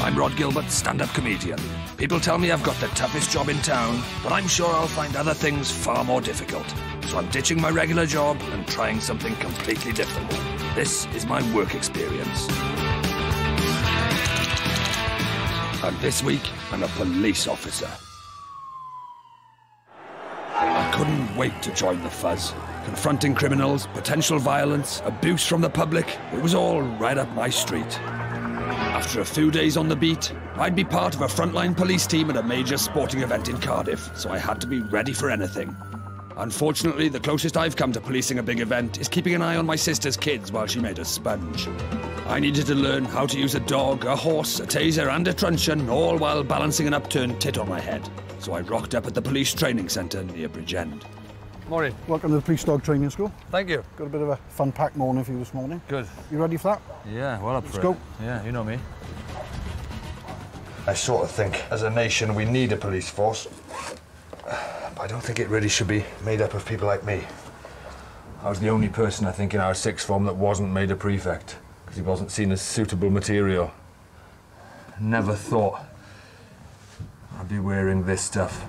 I'm Rhod Gilbert, stand-up comedian. People tell me I've got the toughest job in town, but I'm sure I'll find other things far more difficult. So I'm ditching my regular job and trying something completely different. This is my work experience. And this week, I'm a police officer. I couldn't wait to join the fuzz. Confronting criminals, potential violence, abuse from the public, it was all right up my street. After a few days on the beat, I'd be part of a frontline police team at a major sporting event in Cardiff, so I had to be ready for anything. Unfortunately, the closest I've come to policing a big event is keeping an eye on my sister's kids while she made a sponge. I needed to learn how to use a dog, a horse, a taser and a truncheon, all while balancing an upturned tit on my head. So I rocked up at the police training centre near Bridgend. Morning. Welcome to the Police Dog Training School. Thank you. Got a bit of a fun-packed morning for you this morning. Good. You ready for that? Yeah, well up for it. Let's go. Yeah, you know me. I sort of think, as a nation, we need a police force. But I don't think it really should be made up of people like me. I was the only person, I think, in our sixth form that wasn't made a prefect, because he wasn't seen as suitable material. Never thought I'd be wearing this stuff.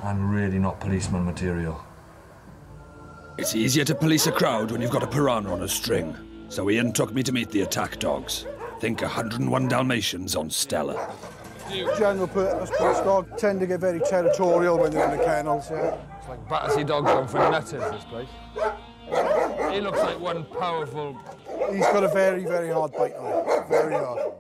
I'm really not policeman material. It's easier to police a crowd when you've got a piranha on a string. So Ian took me to meet the attack dogs. Think 101 Dalmatians on Stella. General purpose police dog tend to get very territorial when they're in the kennels, yeah. It's like Battersea dogs going for nutters, this place. He looks like one powerful... He's got a very, very hard bite on him. Very hard.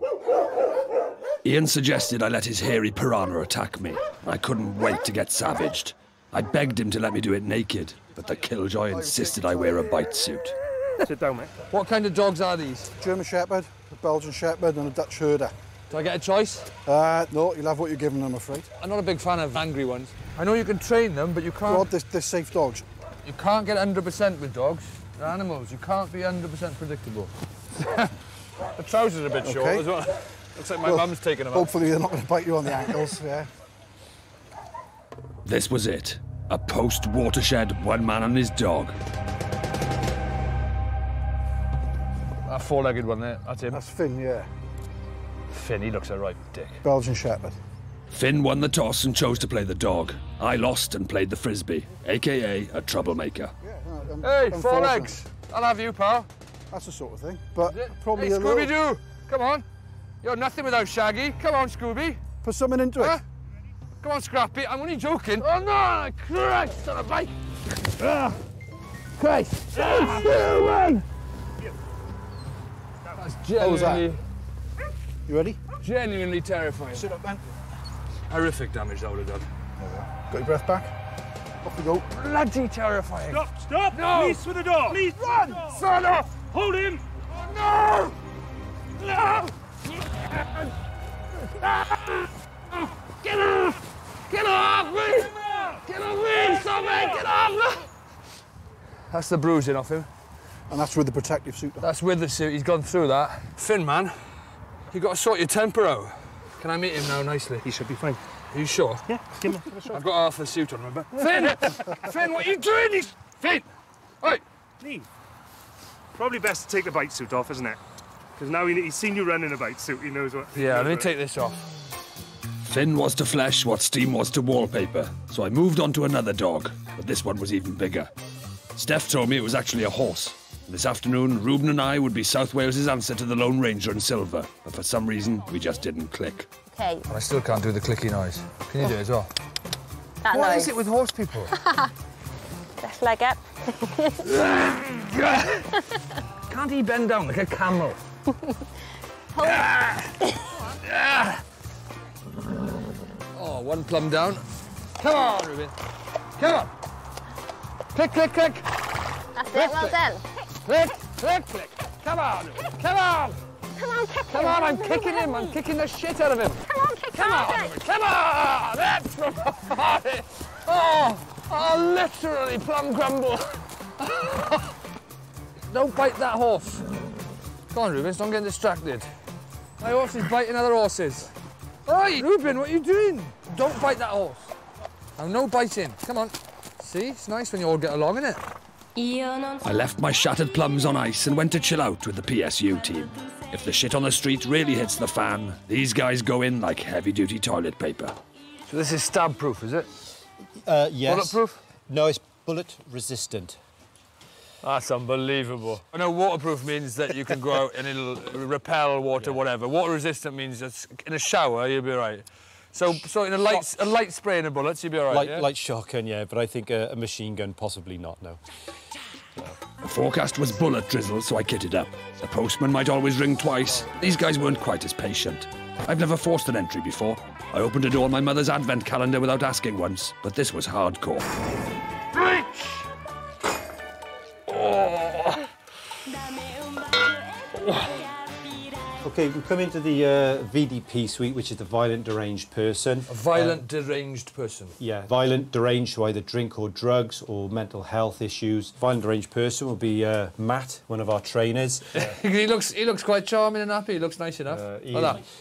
Ian suggested I let his hairy piranha attack me. I couldn't wait to get savaged. I begged him to let me do it naked, but the killjoy insisted I wear a bite suit. Sit down, mate. What kind of dogs are these? German Shepherd, a Belgian Shepherd and a Dutch Herder. Do I get a choice? No, you'll have what you're given, I'm afraid. I'm not a big fan of angry ones. I know you can train them, but you can't... Rod, they're safe dogs. You can't get 100% with dogs. They're animals. You can't be 100% predictable. The trousers are a bit short as well. Looks like my mum's taking them out. Hopefully they're not going to bite you on the ankles, yeah. This was it. A post-watershed, one man and his dog. That four-legged one there, that's him. That's Finn, yeah. Finn, he looks a right dick. Belgian Shepherd. Finn won the toss and chose to play the dog. I lost and played the frisbee, a.k.a. a troublemaker. Hey, four legs. I'll have you, pal. That's the sort of thing. But probably hey, a little... Scooby-Doo, come on. You're nothing without Shaggy. Come on, Scooby. Put something into it. Come on, Scrappy. I'm only joking. Oh, no! Christ on a bike. Christ. That's genuinely... You ready? Genuinely terrifying. Sit up, man. Horrific damage that would have done. Got your breath back? Off we go. Bloody terrifying. Stop, stop! No! Release with the dog! Please Run! Son of... Hold him! No! No! Get off! Get off me! Get off me! Stop me! Get off! That's the bruising off him. And that's with the protective suit on. That's with the suit. He's gone through that. Finn, man, you got to sort your temper out. Can I meet him now nicely? He should be fine. Are you sure? Yeah, give him a shot. I've got half the suit on, remember? Finn! Finn, what are you doing? Finn! Oi! Lee, probably best to take the bite suit off, isn't it? Because now he's seen you running a bite suit, he knows what... Yeah, let me take this off. Finn was to flesh what steam was to wallpaper, so I moved on to another dog, but this one was even bigger. Steph told me it was actually a horse. This afternoon, Reuben and I would be South Wales' answer to the Lone Ranger in silver, but for some reason, we just didn't click. Okay. And I still can't do the clicky noise. Can you do it as well? That What noise. is it with horse people? Left leg up. Can't he bend down like a camel? Oh, one plumb down. Come on, Reuben. Come on. Click, click, click. That's it, well done. Click, click, click. Come on, Reuben. Come on. Come on, kick him. Come on, I'm kicking him. I'm kicking the shit out of him. Come on, kick him. Come on, Reuben. Come on. That's about it. Oh, literally plum crumble. Don't bite that horse. Come on, Rubens, don't get distracted. My horse is biting other horses. Oi, Reuben, what are you doing? Don't bite that horse. Now, no biting. Come on. See, it's nice when you all get along, isn't it? I left my shattered plums on ice and went to chill out with the PSU team. If the shit on the street really hits the fan, these guys go in like heavy-duty toilet paper. So this is stab-proof, is it? Yes. Bulletproof? No, it's bullet resistant. That's unbelievable. I know waterproof means that you can go out and it'll repel water, whatever. Water resistant means that in a shower you'll be all right. So in a light spray in a bullets, you'll be all right, Light shotgun, yeah, but I think a machine gun, possibly not, no. The forecast was bullet drizzle, so I kitted up. The postman might always ring twice. These guys weren't quite as patient. I've never forced an entry before. I opened a door on my mother's advent calendar without asking once, but this was hardcore. OK, we come into the VDP suite, which is the violent deranged person. A violent deranged person? Yeah, violent deranged to either drink or drugs or mental health issues. Violent deranged person will be Matt, one of our trainers. He looks quite charming and happy. He looks nice enough.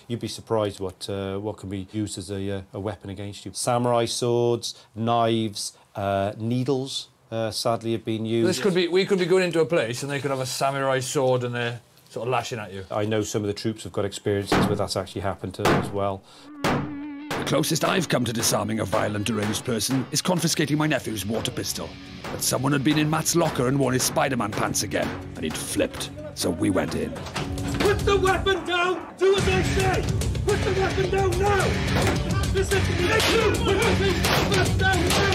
You'd be surprised what can be used as a weapon against you. Samurai swords, knives, needles, sadly, have been used. We could be going into a place and they could have a samurai sword and they're sort of lashing at you. I know some of the troops have got experiences where that's actually happened to them as well. The closest I've come to disarming a violent deranged person is confiscating my nephew's water pistol. But someone had been in Matt's locker and worn his Spider-Man pants again, and he'd flipped, so we went in. Put the weapon down! Do as I say! Put the weapon down now! Listen to me! Put the weapon down now!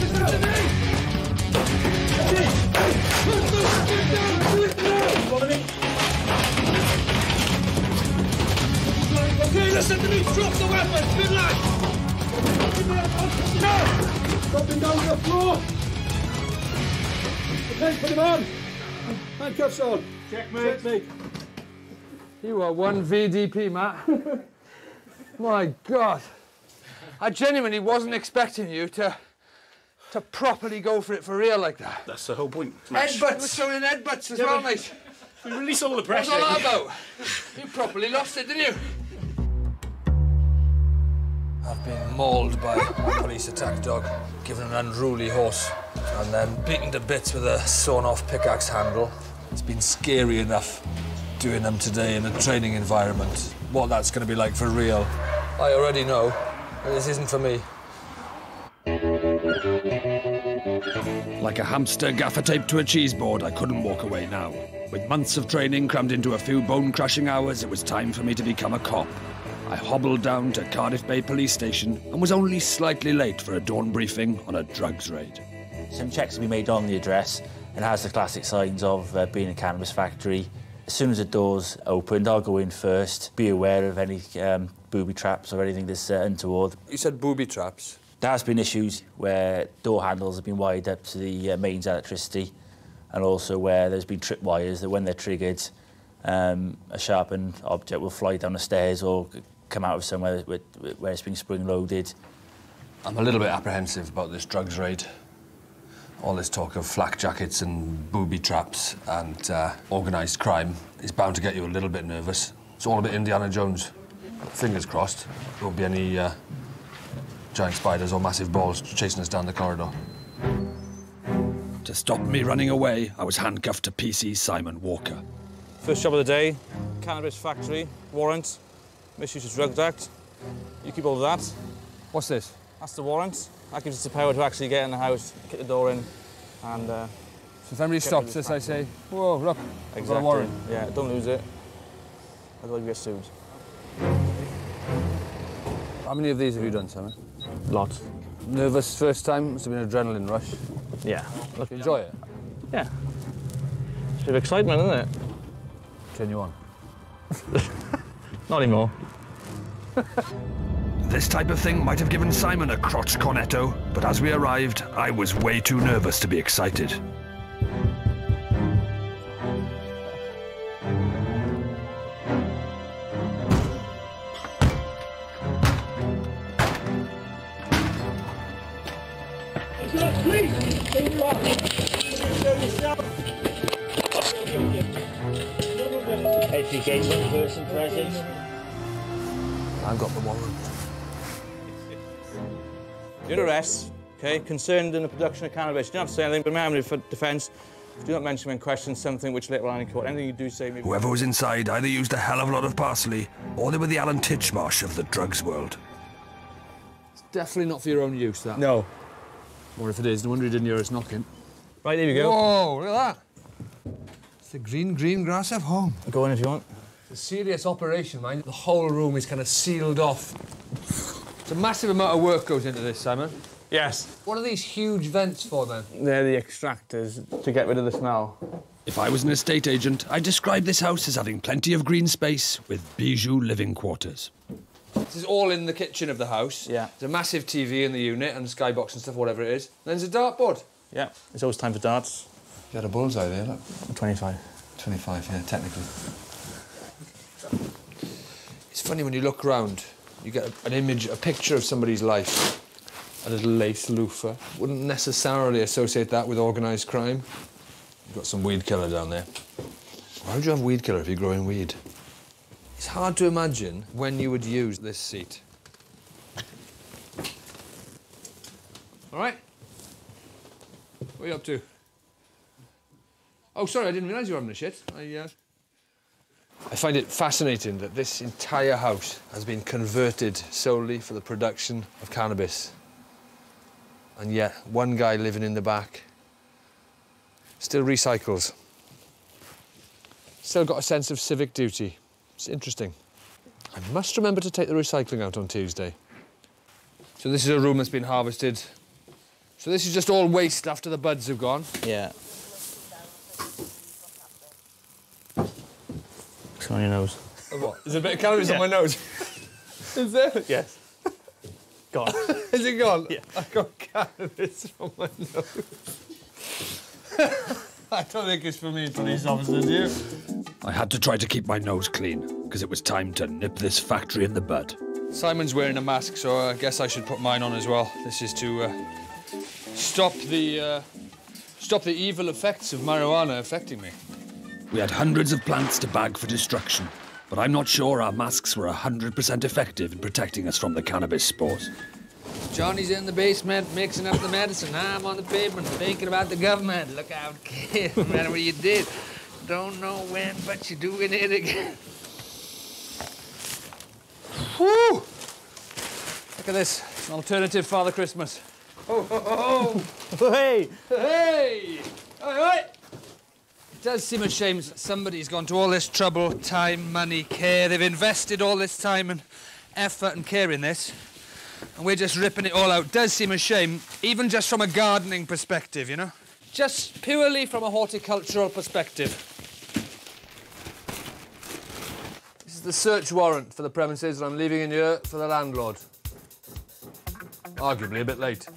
Listen to me! Put the weapon down! Do it now! Follow me. Okay, listen to me! Drop the weapon! Good lad! No! Drop him down to the floor! Okay, put him on! Handcuffs on! Checkmate! You are one VDP, Matt. My God. I genuinely wasn't expecting you to properly go for it for real like that. That's the whole point. Headbutts. We're showing headbutts as well, mate. We release all the pressure. What's all that about? You properly lost it, didn't you? I've been mauled by a police attack dog, given an unruly horse, and then beaten to bits with a sawn-off pickaxe handle. It's been scary enough doing them today in a training environment. What that's going to be like for real, I already know. This isn't for me. Like a hamster gaffer taped to a cheese board, I couldn't walk away now. With months of training crammed into a few bone-crushing hours, it was time for me to become a cop. I hobbled down to Cardiff Bay Police Station and was only slightly late for a dawn briefing on a drugs raid. Some checks have been made on the address and has the classic signs of being a cannabis factory. As soon as the door's opened, I'll go in first, be aware of any booby traps or anything that's untoward. You said booby traps? There has been issues where door handles have been wired up to the mains electricity, and also where there's been trip wires that when they're triggered, a sharpened object will fly down the stairs or come out of somewhere where it's been spring-loaded. I'm a little bit apprehensive about this drugs raid. All this talk of flak jackets and booby traps and organised crime is bound to get you a little bit nervous. It's all a bit Indiana Jones. Fingers crossed, there won't be any giant spiders or massive balls chasing us down the corridor. To stop me running away, I was handcuffed to PC Simon Walker. First job of the day, cannabis factory, warrant, Misuse of Drugs Act. You keep all of that. What's this? That's the warrant. That gives us the power to actually get in the house, kick the door in, and... so if anybody stops us, I say, whoa, look, exactly. I've got a warrant. Yeah, don't lose it. Otherwise you get sued. How many of these have you done, Simon? Lots. Nervous first time? Must have been an adrenaline rush. Yeah. Look, enjoy it? Yeah. It's a bit of excitement, isn't it? Turn you on. Not anymore. This type of thing might have given Simon a crotch cornetto, but as we arrived, I was way too nervous to be excited. Education, person presence. I've got the warrant. Your arrest, okay, concerned in the production of cannabis. You don't have to say anything, but I'm for defence. Do not mention when questioned something which later on in court. Anything you do say maybe... Whoever was inside either used a hell of a lot of parsley, or they were the Alan Titchmarsh of the drugs world. It's definitely not for your own use, that. No. Or if it is, no wonder you didn't hear us knocking. Right, here we go. Whoa, look at that. It's the green grass of home. Go in if you want. It's a serious operation, mind. The whole room is kind of sealed off. It's a massive amount of work goes into this, Simon. Yes. What are these huge vents for, then? They're the extractors to get rid of the smell. If I was an estate agent, I'd describe this house as having plenty of green space with bijou living quarters. This is all in the kitchen of the house. Yeah. There's a massive TV in the unit and skybox and stuff, whatever it is. Then there's a dartboard. Yeah. It's always time for darts. You had a bullseye there, look. 25. 25, yeah, technically. It's funny when you look round, you get an image, a picture of somebody's life. A little lace loofah. Wouldn't necessarily associate that with organised crime. You've got some weed killer down there. Why would you have weed killer if you're growing weed? It's hard to imagine when you would use this seat. All right? What are you up to? Oh, sorry, I didn't realise you were having a shit. I find it fascinating that this entire house has been converted solely for the production of cannabis. And yet, one guy living in the back still recycles. Still got a sense of civic duty. It's interesting. I must remember to take the recycling out on Tuesday. So this is a room that's been harvested. So this is just all waste after the buds have gone? Yeah. What's on your nose? What? Is there a bit of cannabis on my nose? Is there? Yes. Gone. Is it gone? Yeah. I got cannabis from my nose. I don't think it's for me, police officer, do you? I had to try to keep my nose clean, because it was time to nip this factory in the bud. Simon's wearing a mask, so I guess I should put mine on as well. This is to stop the evil effects of marijuana affecting me. We had hundreds of plants to bag for destruction, but I'm not sure our masks were 100% effective in protecting us from the cannabis spores. Johnny's in the basement mixing up the medicine. I'm on the pavement thinking about the government. Look out, kid, no matter what you did. Don't know when, but you're doing it again. Whew! Look at this, an alternative Father Christmas. Oh, oh, oh! Hey! Hey! All right! It does seem a shame that somebody's gone to all this trouble, time, money, care. They've invested all this time and effort and care in this, and we're just ripping it all out. It does seem a shame, even just from a gardening perspective, you know? Just purely from a horticultural perspective. This is the search warrant for the premises that I'm leaving in here for the landlord. Arguably a bit late.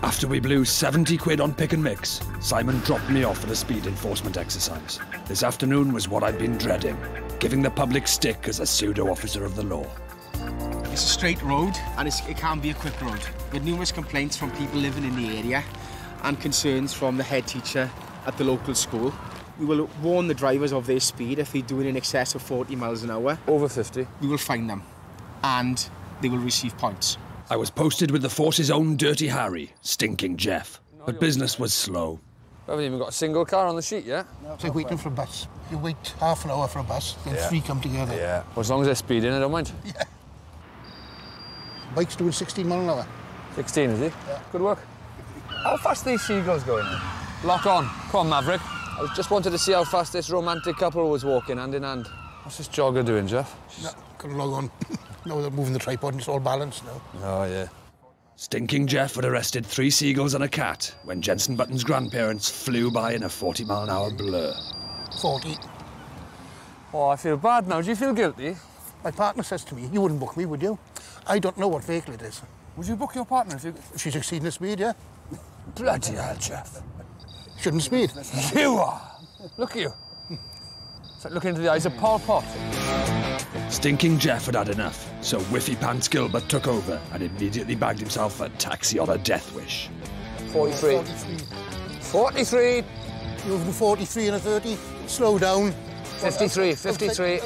After we blew 70 quid on pick and mix, Simon dropped me off for the speed enforcement exercise. This afternoon was what I'd been dreading, giving the public stick as a pseudo-officer of the law. It's a straight road, and it can be a quick road. With numerous complaints from people living in the area and concerns from the head teacher at the local school. We will warn the drivers of their speed if they're doing in excess of 40 miles an hour. Over 50. We will fine them, and they will receive points. I was posted with the force's own Dirty Harry, Stinking Jeff, but business was slow. We haven't even got a single car on the sheet yet. It's like waiting for a bus. You wait half an hour for a bus, then three come together. Yeah. Well, as long as they're speeding, I don't mind. Yeah. Bike's doing 16 mile an hour. 16, is he? Yeah. Good work. How fast are these seagulls going? Lock on. Come on, Maverick. I just wanted to see how fast this romantic couple was walking hand in hand. What's this jogger doing, Jeff? No, gotta log on. No, they're moving the tripod and it's all balanced now. Oh, yeah. Stinking Jeff had arrested 3 seagulls and a cat when Jensen Button's grandparents flew by in a 40-mile-an-hour blur. 40. Oh, I feel bad now. Do you feel guilty? My partner says to me, you wouldn't book me, would you? I don't know what vehicle it is. Would you book your partner if you... If she's exceeding the speed, yeah. Bloody hell, Jeff. Shouldn't speed. You are. Look at you. It's like looking into the eyes of Pol Pot. Stinking Jeff had had enough, so Whiffy Pants Gilbert took over and immediately bagged himself a taxi on a death wish. 43. 43. Moving 43 and a 30. Slow down. 53, 53.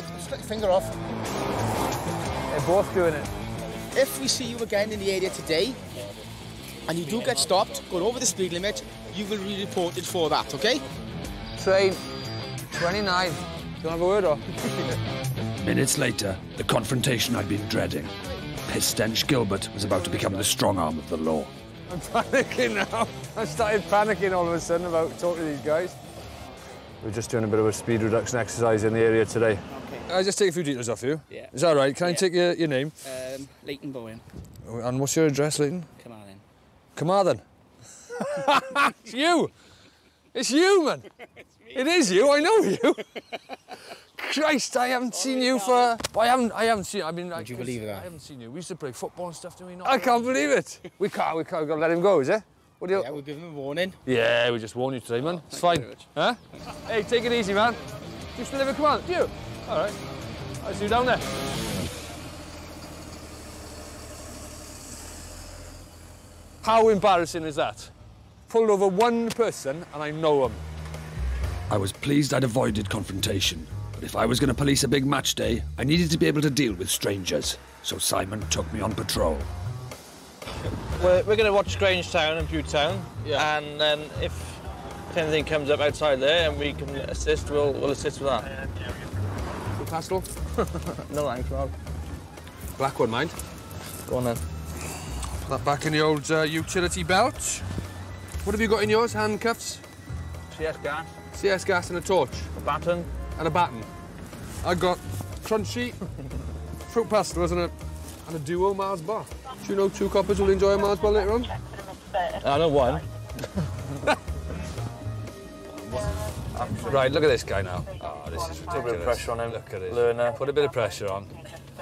Finger off. They're both doing it. If we see you again in the area today, and you do get stopped, going over the speed limit, you will be reported for that, okay? Train 29. Do you want to have a word or? Minutes later, the confrontation I'd been dreading. Piss-stench Gilbert was about to become the strong arm of the law. I'm panicking now. I started panicking all of a sudden about talking to these guys. We're just doing a bit of a speed reduction exercise in the area today. Okay. I'll just take a few details off you. Yeah. Is that all right? Can I take your name? Leighton Bowen. And what's your address, Leighton? Carmarthen. Carmarthen? It's you! It's you, man! It is you, I know you! Christ, I haven't seen you for... I haven't seen... I mean, Would you believe that? I haven't seen you. We used to play football and stuff, do we not? I can't believe it! We can't, we've got to let him go, is it? What do you... Yeah, we'll give him a warning. Yeah, we just warned you today, man. It's fine. Huh? Hey, take it easy, man. You still live in Command? Do you? All right. I'll see you down there. How embarrassing is that? Pulled over one person and I know him. I was pleased I'd avoided confrontation, but if I was going to police a big match day, I needed to be able to deal with strangers. So Simon took me on patrol. We're going to watch Grangetown and Butetown, and then if anything comes up outside there and we can assist, we'll assist with that. Pastel? No thanks, Rod. Black one, mind. Go on then. Put that back in the old utility belt. What have you got in yours? Handcuffs? CS gas. CS gas and a torch. A baton. And a baton. I got crunchy, fruit pastels and a duo Mars bar. Do you know two coppers will enjoy a Mars bar later on? I know one. Right, look at this guy now. Oh, this is ridiculous. Put a bit of pressure on him. Look at it. Learner. Put a bit of pressure on.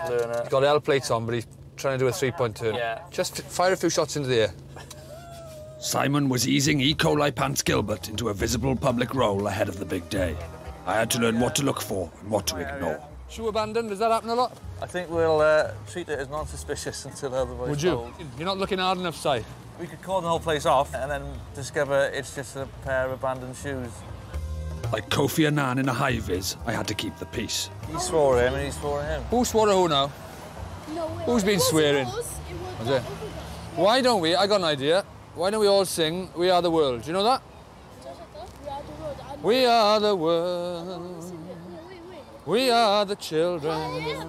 Learner. He's got L plates on, but he's trying to do a three-point turn. Yeah. Just fire a few shots into the air. Simon was easing E. coli Pants Gilbert into a visible public role ahead of the big day. I had to learn what to look for and what to ignore. Shoe abandoned, does that happen a lot? I think we'll treat it as non-suspicious until otherwise Would you? told. You're not looking hard enough, Si. We could cordon the whole place off and then discover it's just a pair of abandoned shoes. Like Kofi Annan in a high-vis, I had to keep the peace. He swore him and he swore him. Who swore at who now? No, Who's been swearing? Was it? Why don't we, I got an idea, why don't we all sing We Are the World? Do you know that? We are the world. We are the children.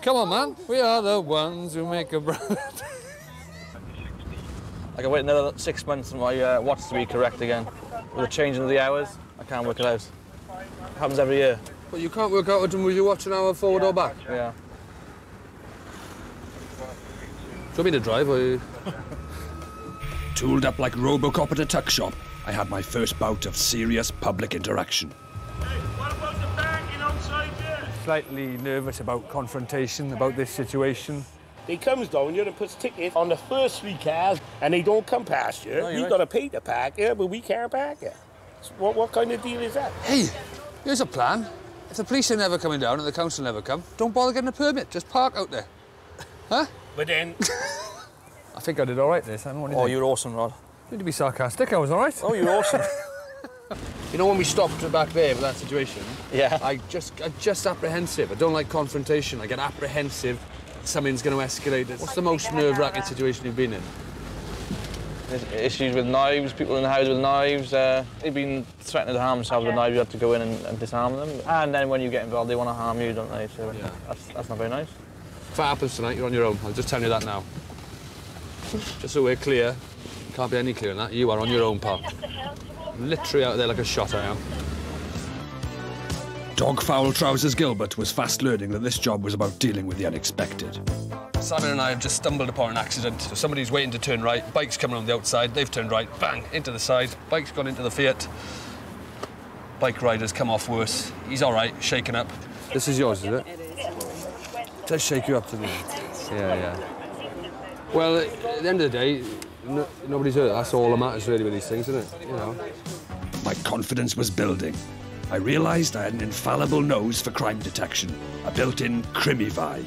Come on, man. We are the ones who make a brand. I can wait another 6 months for my watch to be correct again. With the changing of the hours, I can't work it out. It happens every year. But you can't work out whether you watch an hour forward or back? Yeah. Do you want me to drive or you... Tooled up like Robocop at a tuck shop, I had my first bout of serious public interaction. Hey, what about the banking outside there? Slightly nervous about confrontation, about this situation. They comes down here and puts tickets on the first 3 cars, and they don't come past you. No, We right. got to pay to park here, but we can't park here. So what kind of deal is that? Hey, here's a plan. If the police are never coming down and the council never come, don't bother getting a permit, just park out there. Huh? But then... I think I did all right this time. What do you Oh, think? you're awesome, Rod. Need to be sarcastic. I was all right. Oh, you're awesome. You know when we stopped back there with that situation? Yeah. I'm just apprehensive. I don't like confrontation. I get apprehensive. Something's going to escalate. What's the most nerve-wracking situation you've been in? There's issues with knives, people in the house with knives. They've been threatening to harm themselves with knives. You have to go in and disarm them. And then when you get involved, they want to harm you, don't they? So Yeah. that's not very nice. If that happens tonight, you're on your own. I'll just tell you that now. Just so we're clear, can't be any clearer than that. You are on your own, pal. Literally out there like a shot, I am. Dog-foul trousers Gilbert was fast learning that this job was about dealing with the unexpected. Simon and I have just stumbled upon an accident. So somebody's waiting to turn right, bike's coming on the outside, they've turned right, bang, into the side, bike's gone into the Fiat. Bike rider's come off worse. He's all right, shaken up. This is yours, is it? It does shake you up to me. Yeah. Well, at the end of the day, nobody's hurt. That's all that matters really with these things, isn't it? You know. My confidence was building. I realised I had an infallible nose for crime detection, a built-in crimmy vibe.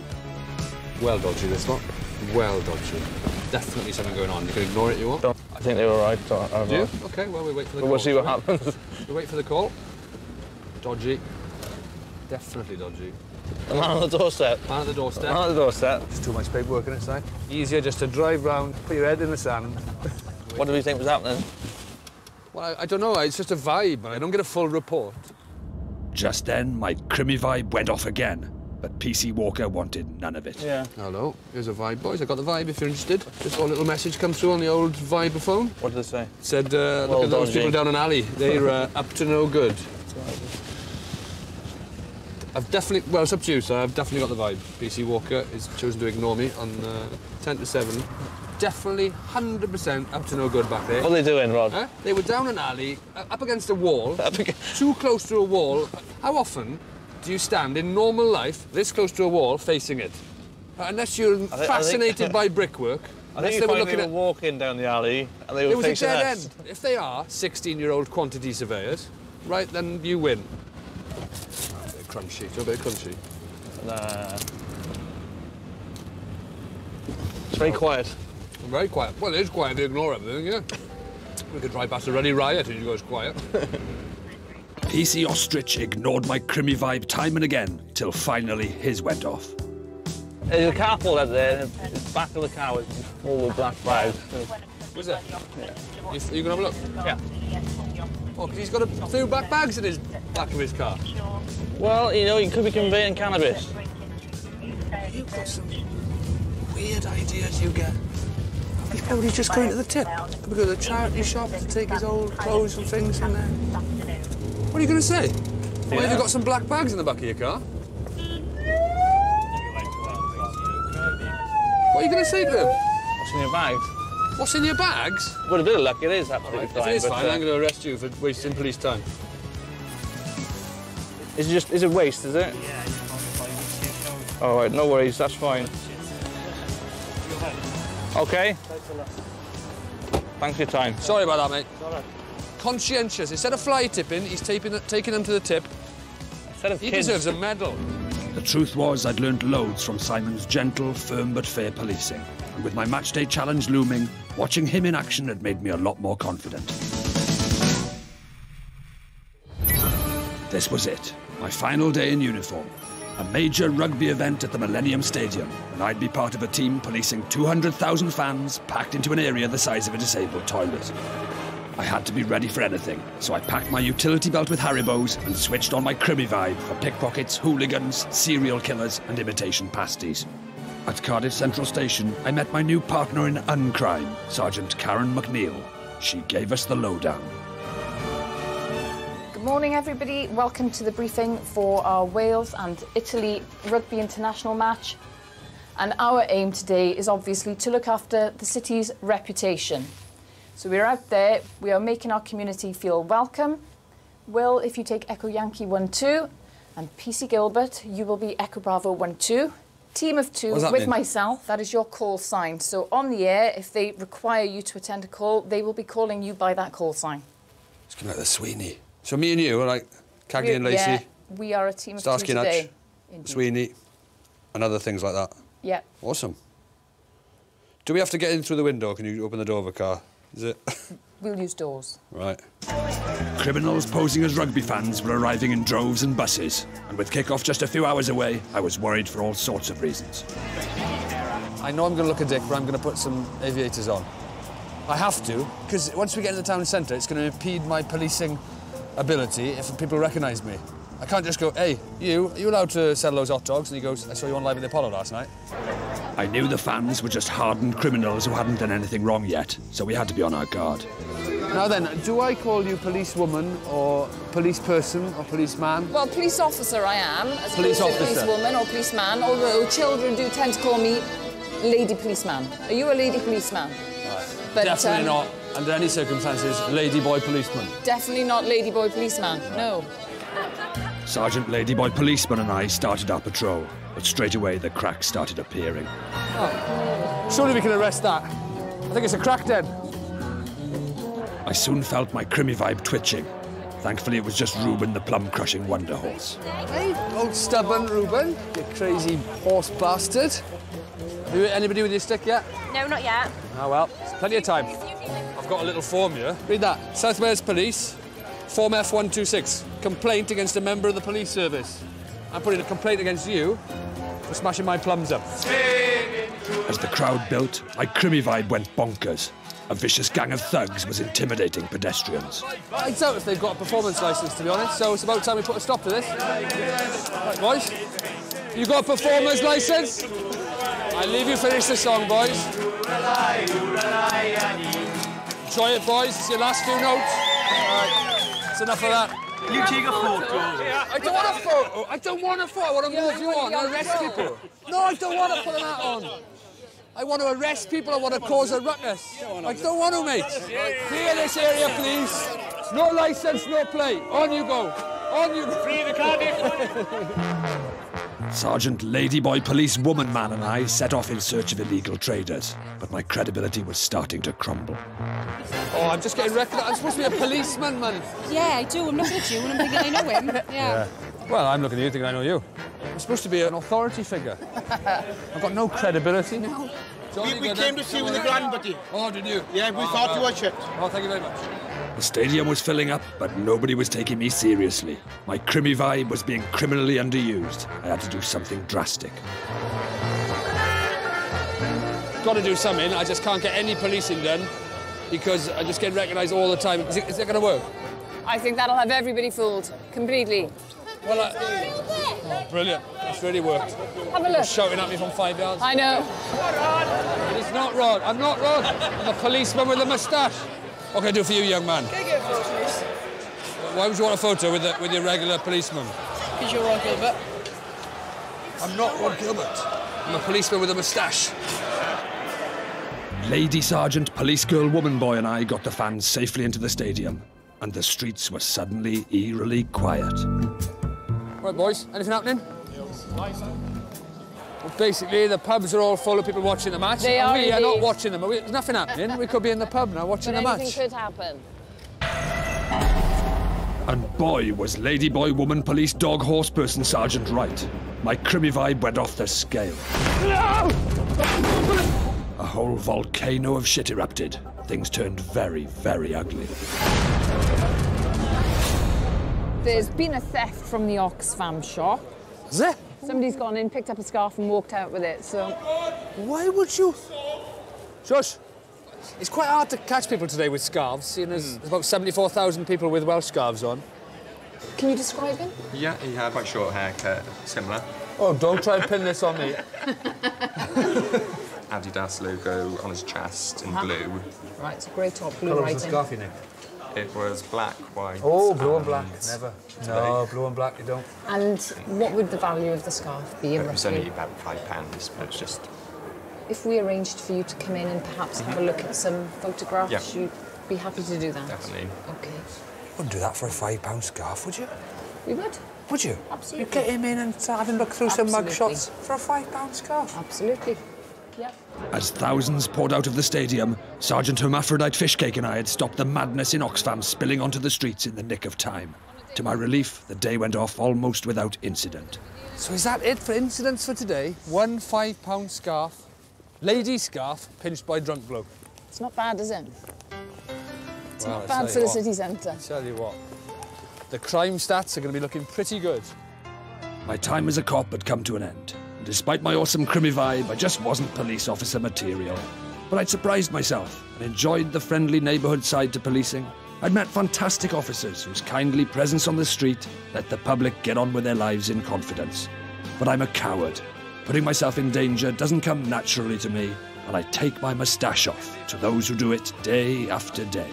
Well dodgy, this lot. Well dodgy. Definitely something going on. You can ignore it, you want? I think they were all right. Do you? OK, well, we wait for the call. We'll see what happens. We wait for the call. Dodgy. Definitely dodgy. The man on the doorstep. Man at the doorstep. Man on the doorstep. There's too much paperwork in it, Si. Easier just to drive round, put your head in the sand. What do we think was happening? Well, I don't know. It's just a vibe. I don't get a full report. Just then, my crimmy vibe went off again, but PC Walker wanted none of it. Yeah. Hello, here's a vibe, boys. I got the vibe if you're interested. Just got a little message come through on the old Vibraphone. What did it say? It said, look at those people down an alley. They're up to no good. I've definitely, well, it's up to you, sir. I've definitely got the vibe. PC Walker has chosen to ignore me on 10 to 7. Definitely 100% up to no good back there. What are they doing, Rod? Huh? They were down an alley, up against a wall, too close to a wall. How often do you stand in normal life this close to a wall facing it? Unless you're fascinated by brickwork. I think you find they were walking down the alley and they were facing us. It was a dead end. If they are 16-year-old quantity surveyors, right, then you win. A bit crunchy, a bit crunchy. Nah. It's very quiet. Very quiet. Well, it is quiet if you ignore everything, yeah. We could drive past a ruddy riot and you go, it's quiet. PC Ostrich ignored my crimmy vibe time and again, till finally his went off. There's a car pulled out there, and the back of the car was full of black bags. Was it? Yeah. You gonna have a look? Yeah. Oh, because he's got a few black bags in his back of his car. Well, you know, he could be conveying cannabis. You've got some weird ideas you get. He's probably just going to the tip. Could we go to the charity shop to take his old clothes and things in there? What are you going to say? Why have you got some black bags in the back of your car? What are you going to say to him? What's in your bags? What's in your bags? With a bit of luck, it is absolutely fine. If it is fine, I'm going to arrest you for wasting police time. Is it waste, is it? Yeah. All right, no worries, that's fine. Okay. Thanks for your time. Sorry about that, mate. Conscientious. Instead of fly tipping, he's taking them to the tip. He deserves a medal. The truth was, I'd learnt loads from Simon's gentle, firm but fair policing. And with my matchday challenge looming, watching him in action had made me a lot more confident. This was it, my final day in uniform. A major rugby event at the Millennium Stadium, and I'd be part of a team policing 200,000 fans packed into an area the size of a disabled toilet. I had to be ready for anything, so I packed my utility belt with Haribos and switched on my crimmy vibe for pickpockets, hooligans, serial killers and imitation pasties. At Cardiff Central Station, I met my new partner in uncrime, Sergeant Karen McNeil. She gave us the lowdown. Good morning, everybody. Welcome to the briefing for our Wales and Italy Rugby International match. And our aim today is obviously to look after the city's reputation. So we're out there, we are making our community feel welcome. Will, if you take Echo Yankee 1-2, and PC Gilbert, you will be Echo Bravo 1-2. Team of two with myself, that is your call sign. So on the air, if they require you to attend a call, they will be calling you by that call sign. It's coming out the Sweeney. So me and you are like Cagney and Lacey. Yeah, we are a team of two today. Sweeney, and other things like that. Yeah. Awesome. Do we have to get in through the window? Can you open the door of a car? Is it? We'll use doors. Right. Criminals posing as rugby fans were arriving in droves and buses, and with kick-off just a few hours away, I was worried for all sorts of reasons. I know I'm going to look a dick, but I'm going to put some aviators on. I have to, because once we get in the town centre, it's going to impede my policing ability if people recognise me. I can't just go, hey, are you allowed to sell those hot dogs? And he goes, I saw you on Live at the Apollo last night. I knew the fans were just hardened criminals who hadn't done anything wrong yet, so we had to be on our guard. Now then, do I call you policewoman or police person or policeman? Well, police officer I am, as police opposed to officer. policewoman or policeman, although children do tend to call me lady policeman. Are you a lady policeman? Right. But, definitely not, under any circumstances, lady boy policeman. Definitely not lady boy policeman, no. Sergeant Ladyboy Policeman and I started our patrol, but straight away the cracks started appearing. Oh. Surely we can arrest that. I think it's a crack den. I soon felt my crimmy vibe twitching. Thankfully, it was just Reuben, the plum-crushing wonder horse. Hey, old stubborn Reuben, you crazy horse bastard. Have you hit anybody with your stick yet? No, not yet. Oh, well, plenty of time. I've got a little form here. Read that. South Wales Police, Form F126. Complaint against a member of the police service. I'm putting a complaint against you for smashing my plums up. As the crowd built, my crimmy vibe went bonkers. A vicious gang of thugs was intimidating pedestrians. I doubt if they've got a performance licence, to be honest, so it's about time we put a stop to this. Right, boys? You got a performance licence? I'll leave you finish the song, boys. Enjoy it, boys. It's your last few notes. All right, it's enough of that. You take a photo. I don't want a photo. I don't want a photo. I want to move you on. I arrest people. No, I don't want to put an hat on. I want to arrest people. I want to cause a ruckus. I don't want to, mate. Clear this area, please. No licence, no play. On you go. On you go. Free the Cardiff. Sergeant Ladyboy Police Woman Man and I set off in search of illegal traders, but my credibility was starting to crumble. Oh, I'm just getting recognised. I'm supposed to be a policeman, man. Yeah, I do. I'm looking at you and I'm thinking I know him. Yeah. Well, I'm looking at you thinking I know you. I'm supposed to be an authority figure. I've got no credibility. No. We came to see you in the grand, buddy. Oh, did you? Yeah, we thought you were shit. Oh, thank you very much. The stadium was filling up, but nobody was taking me seriously. My crimmy vibe was being criminally underused. I had to do something drastic. Got to do something. I just can't get any policing done because I just get recognised all the time. Is it going to work? I think that'll have everybody fooled completely. Well, oh, brilliant. That's really worked. Have a look. Shouting at me from 5 yards. I know. It's not Rhod. I'm not Rhod. I'm a policeman with a moustache. What can I do for you, young man? Can I get a photo, please? Why would you want a photo with your regular policeman? Because you're Rhod Gilbert. I'm not Rhod Gilbert. I'm a policeman with a moustache. Lady Sergeant, Police Girl, Woman Boy and I got the fans safely into the stadium, and the streets were suddenly eerily quiet. Right, boys, anything happening? Well, basically, the pubs are all full of people watching the match. They are we are indeed. not watching them. There's nothing happening. We could be in the pub now watching the match. Anything could happen. And boy, was Ladyboy Woman Police Dog Horse Person Sergeant right. My crimmy vibe went off the scale. A whole volcano of shit erupted. Things turned very, very ugly. There's been a theft from the Oxfam shop. Is there? Somebody's gone in, picked up a scarf and walked out with it, so... Why would you? Shush. It's quite hard to catch people today with scarves, seeing as there's about 74,000 people with Welsh scarves on. Can you describe him? Yeah, he had quite short haircut, similar. Oh, don't try and pin this on me. Adidas logo on his chest in blue. Right, it's a grey top, blue writing. Scarf, you know? It was black, white. Oh, blue and black, never. No, blue and black, you don't. And what would the value of the scarf be? It was only about £5, but it's just... If we arranged for you to come in and perhaps have a look at some photographs, you'd be happy to do that? Definitely. OK. Wouldn't do that for a £5 scarf, would you? We would. Would you? Absolutely. You'd get him in and have him look through some mug shots for a £5 scarf? Absolutely. Yep. As thousands poured out of the stadium, Sergeant Hermaphrodite Fishcake and I had stopped the madness in Oxfam spilling onto the streets in the nick of time. To my relief, the day went off almost without incident. So is that it for incidents for today? One £5 scarf, lady scarf, pinched by drunk bloke. It's not bad, is it? It's Well, not I bad tell for you the what. city centre. Tell you what, the crime stats are going to be looking pretty good. My time as a cop had come to an end. And despite my awesome crimmy vibe, I just wasn't police officer material. But I'd surprised myself and enjoyed the friendly neighbourhood side to policing. I'd met fantastic officers whose kindly presence on the street let the public get on with their lives in confidence. But I'm a coward. Putting myself in danger doesn't come naturally to me, and I take my moustache off to those who do it day after day.